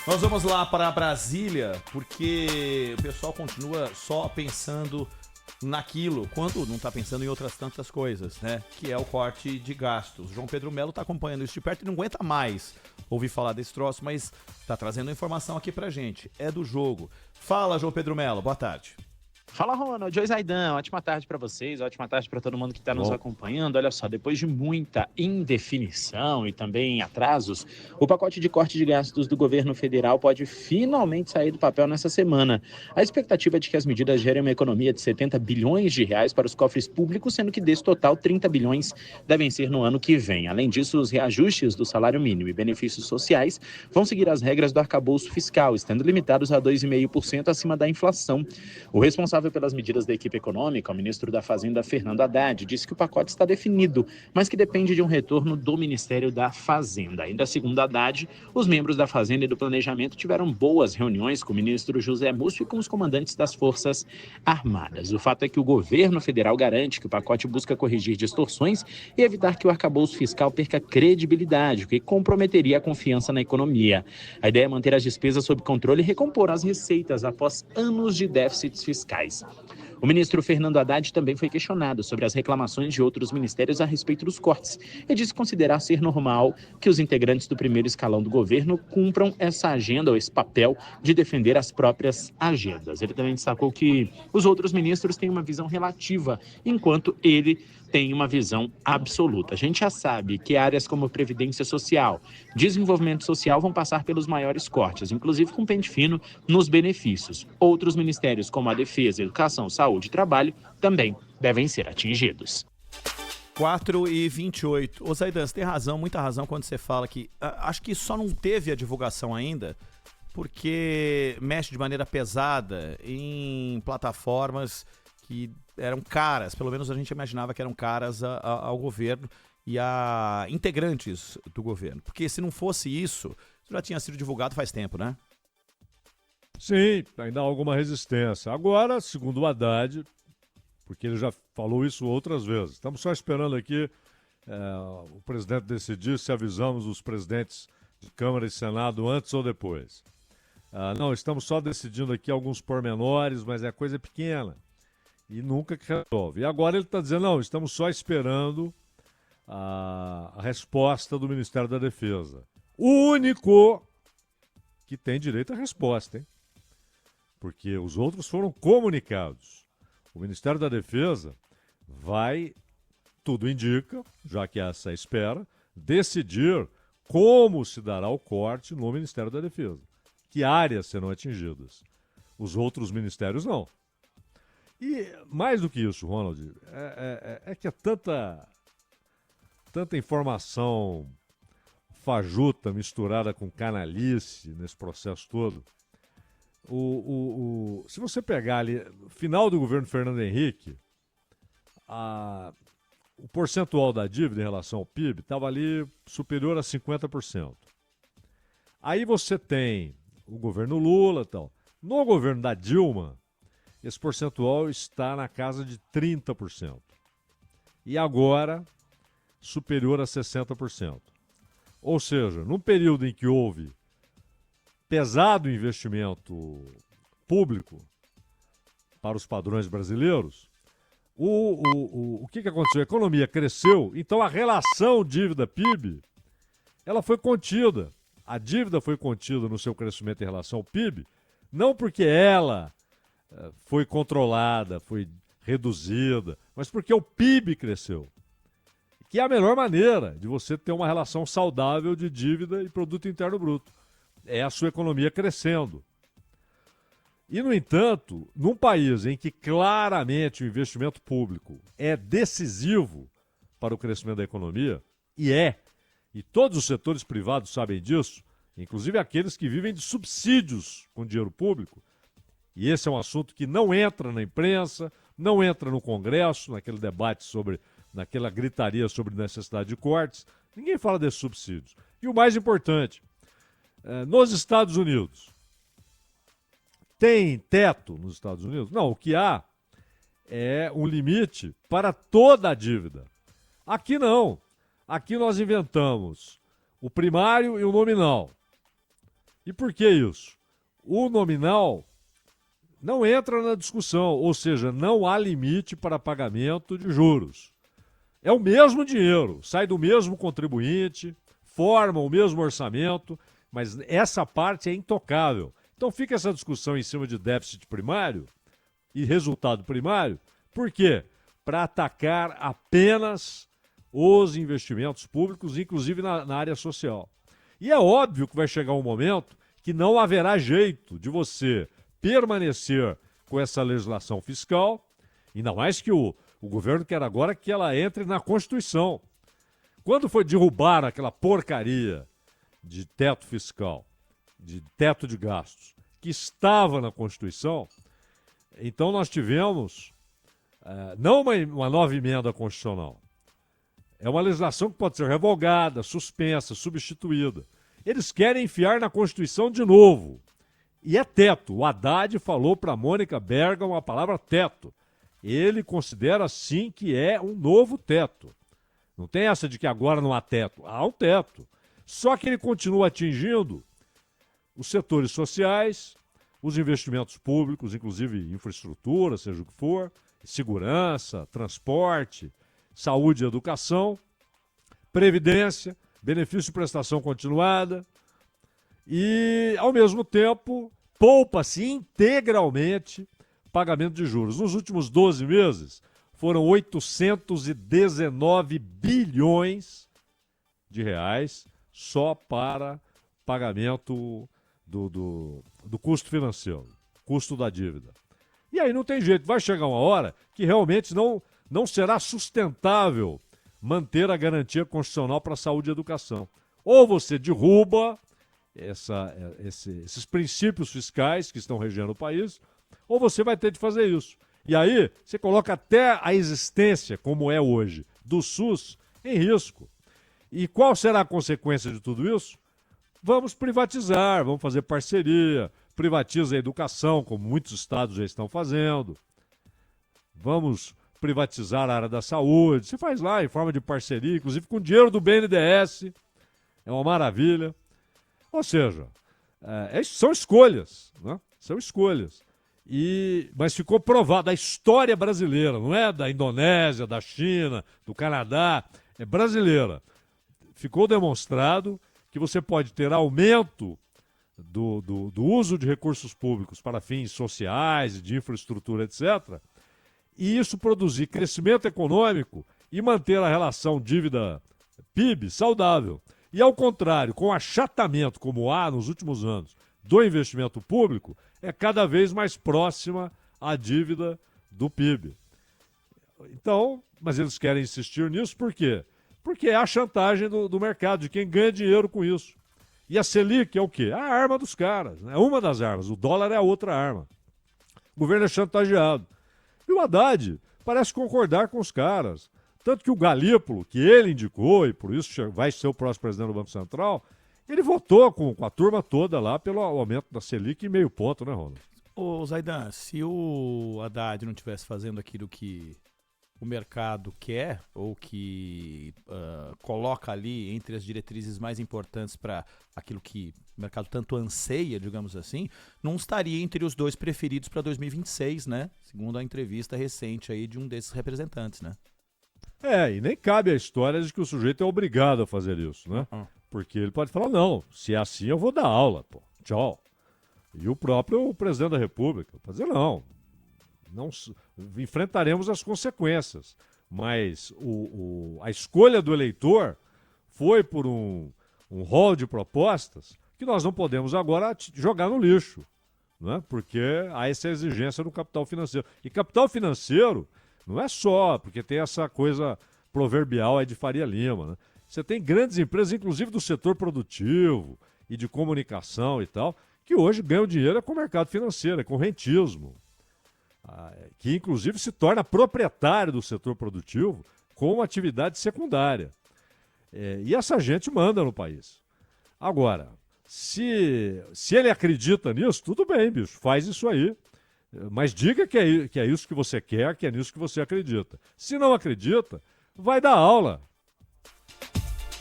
Nós vamos lá para Brasília, porque o pessoal continua só pensando naquilo, quando não está pensando em outras tantas coisas, né? Que é o corte de gastos. João Pedro Melo está acompanhando isso de perto e não aguenta mais ouvir falar desse troço, mas está trazendo informação aqui pra gente. É do jogo. Fala, João Pedro Melo, boa tarde. Fala, Ronald. Oi, Zaidan. Ótima tarde para vocês, ótima tarde para todo mundo que está nos Bom. acompanhando. Olha só, depois de muita indefinição e também atrasos, o pacote de corte de gastos do governo federal pode finalmente sair do papel nessa semana. A expectativa é de que as medidas gerem uma economia de 70 bilhões de reais para os cofres públicos, sendo que desse total 30 bilhões devem ser no ano que vem. Além disso, os reajustes do salário mínimo e benefícios sociais vão seguir as regras do arcabouço fiscal, estando limitados a 2,5% acima da inflação. O responsável pelas medidas da equipe econômica, o ministro da Fazenda, Fernando Haddad, disse que o pacote está definido, mas que depende de um retorno do Ministério da Fazenda. Ainda segundo Haddad, os membros da Fazenda e do Planejamento tiveram boas reuniões com o ministro José Múcio e com os comandantes das Forças Armadas. O fato é que o governo federal garante que o pacote busca corrigir distorções e evitar que o arcabouço fiscal perca credibilidade, o que comprometeria a confiança na economia. A ideia é manter as despesas sob controle e recompor as receitas após anos de déficits fiscais. O ministro Fernando Haddad também foi questionado sobre as reclamações de outros ministérios a respeito dos cortes e disse considerar ser normal que os integrantes do primeiro escalão do governo cumpram essa agenda ou esse papel de defender as próprias agendas. Ele também destacou que os outros ministros têm uma visão relativa, enquanto ele tem uma visão absoluta. A gente já sabe que áreas como Previdência Social, Desenvolvimento Social vão passar pelos maiores cortes, inclusive com pente fino nos benefícios. Outros ministérios, como a Defesa, Educação, Saúde e Trabalho, também devem ser atingidos. 4h28. Ô Zaidan, você tem razão, muita razão quando você fala que acho que só não teve a divulgação ainda porque mexe de maneira pesada em plataformas que eram caras, pelo menos a gente imaginava que eram caras ao governo e a integrantes do governo. Porque se não fosse isso já tinha sido divulgado faz tempo, né? Sim, ainda há alguma resistência. Agora, segundo o Haddad, porque ele já falou isso outras vezes, estamos só esperando aqui o presidente decidir se avisamos os presidentes de Câmara e Senado antes ou depois. Não, estamos só decidindo aqui alguns pormenores, mas é coisa pequena. E nunca que resolve. E agora ele está dizendo, não, estamos só esperando a resposta do Ministério da Defesa. O único que tem direito à resposta, hein? Porque os outros foram comunicados. O Ministério da Defesa vai, tudo indica, já que essa é a espera, decidir como se dará o corte no Ministério da Defesa. Que áreas serão atingidas. Os outros ministérios não. E mais do que isso, Ronald, é que é tanta informação fajuta misturada com canalice nesse processo todo. Se você pegar ali, no final do governo Fernando Henrique, o percentual da dívida em relação ao PIB estava ali superior a 50%. Aí você tem o governo Lula e tal. No governo da Dilma, esse percentual está na casa de 30%. E agora, superior a 60%. Ou seja, num período em que houve pesado investimento público para os padrões brasileiros, o que aconteceu? A economia cresceu, então a relação dívida-PIB ela foi contida. A dívida foi contida no seu crescimento em relação ao PIB, não porque ela foi controlada, foi reduzida, mas porque o PIB cresceu. Que é a melhor maneira de você ter uma relação saudável de dívida e produto interno bruto. É a sua economia crescendo. E, no entanto, num país em que claramente o investimento público é decisivo para o crescimento da economia, e todos os setores privados sabem disso, inclusive aqueles que vivem de subsídios com dinheiro público, e esse é um assunto que não entra na imprensa, não entra no Congresso, naquele debate naquela gritaria sobre necessidade de cortes, ninguém fala desses subsídios. E o mais importante, nos Estados Unidos, tem teto nos Estados Unidos? Não, o que há é um limite para toda a dívida. Aqui não. Aqui nós inventamos o primário e o nominal. E por que isso? O nominal não entra na discussão, ou seja, não há limite para pagamento de juros. É o mesmo dinheiro, sai do mesmo contribuinte, forma o mesmo orçamento, mas essa parte é intocável. Então fica essa discussão em cima de déficit primário e resultado primário. Por quê? Para atacar apenas os investimentos públicos, inclusive na área social. E é óbvio que vai chegar um momento que não haverá jeito de você permanecer com essa legislação fiscal, ainda mais que o governo quer agora que ela entre na Constituição. Quando foi derrubar aquela porcaria de teto fiscal, de teto de gastos, que estava na Constituição, então nós tivemos não uma nova emenda constitucional, é uma legislação que pode ser revogada, suspensa, substituída. Eles querem enfiar na Constituição de novo. E é teto. O Haddad falou para Mônica Bergamo a palavra teto. Ele considera sim que é um novo teto. Não tem essa de que agora não há teto. Há um teto. Só que ele continua atingindo os setores sociais, os investimentos públicos, inclusive infraestrutura, seja o que for, segurança, transporte, saúde e educação, previdência, benefício de prestação continuada e, ao mesmo tempo, poupa-se integralmente pagamento de juros. Nos últimos 12 meses, foram 819 bilhões de reais só para pagamento do custo financeiro, custo da dívida. E aí não tem jeito, vai chegar uma hora que realmente não será sustentável manter a garantia constitucional para a saúde e educação. Ou você derruba esses princípios fiscais que estão regendo o país, ou você vai ter de fazer isso. E aí você coloca até a existência, como é hoje, do SUS em risco. E qual será a consequência de tudo isso? Vamos privatizar, vamos fazer parceria, privatiza a educação, como muitos estados já estão fazendo. Vamos privatizar a área da saúde. Se faz lá em forma de parceria, inclusive com dinheiro do BNDES. É uma maravilha. Ou seja, são escolhas, né? São escolhas. Mas ficou provado, a história brasileira, não é da Indonésia, da China, do Canadá, é brasileira. Ficou demonstrado que você pode ter aumento do uso de recursos públicos para fins sociais, de infraestrutura, etc., e isso produzir crescimento econômico e manter a relação dívida-PIB saudável. E, ao contrário, com achatamento, como há nos últimos anos, do investimento público, é cada vez mais próxima a dívida do PIB. Então, mas eles querem insistir nisso por quê? Porque é a chantagem do mercado, de quem ganha dinheiro com isso. E a Selic é o quê? A arma dos caras, é uma das armas. O dólar é a outra arma. O governo é chantageado. E o Haddad parece concordar com os caras. Tanto que o Galípolo, que ele indicou, e por isso vai ser o próximo presidente do Banco Central, ele votou com a turma toda lá pelo aumento da Selic em meio ponto, né, Ronald? Ô, Zaidan, se o Haddad não estivesse fazendo aquilo que o mercado quer, ou que coloca ali entre as diretrizes mais importantes para aquilo que o mercado tanto anseia, digamos assim, não estaria entre os dois preferidos para 2026, né? Segundo a entrevista recente aí de um desses representantes, né? E nem cabe a história de que o sujeito é obrigado a fazer isso, né? Porque ele pode falar, não, se é assim eu vou dar aula, pô, tchau. E o próprio presidente da República pode dizer, não enfrentaremos as consequências. Mas a escolha do eleitor foi por um rol de propostas que nós não podemos agora jogar no lixo, né? Porque há essa exigência no capital financeiro. E capital financeiro não é só, porque tem essa coisa proverbial aí de Faria Lima, né? Você tem grandes empresas, inclusive do setor produtivo e de comunicação e tal, que hoje ganham dinheiro com o mercado financeiro, com rentismo, que inclusive se torna proprietário do setor produtivo com uma atividade secundária. E essa gente manda no país. Agora, se ele acredita nisso, tudo bem, bicho, faz isso aí. Mas diga que é isso que você quer, que é nisso que você acredita. Se não acredita, vai dar aula.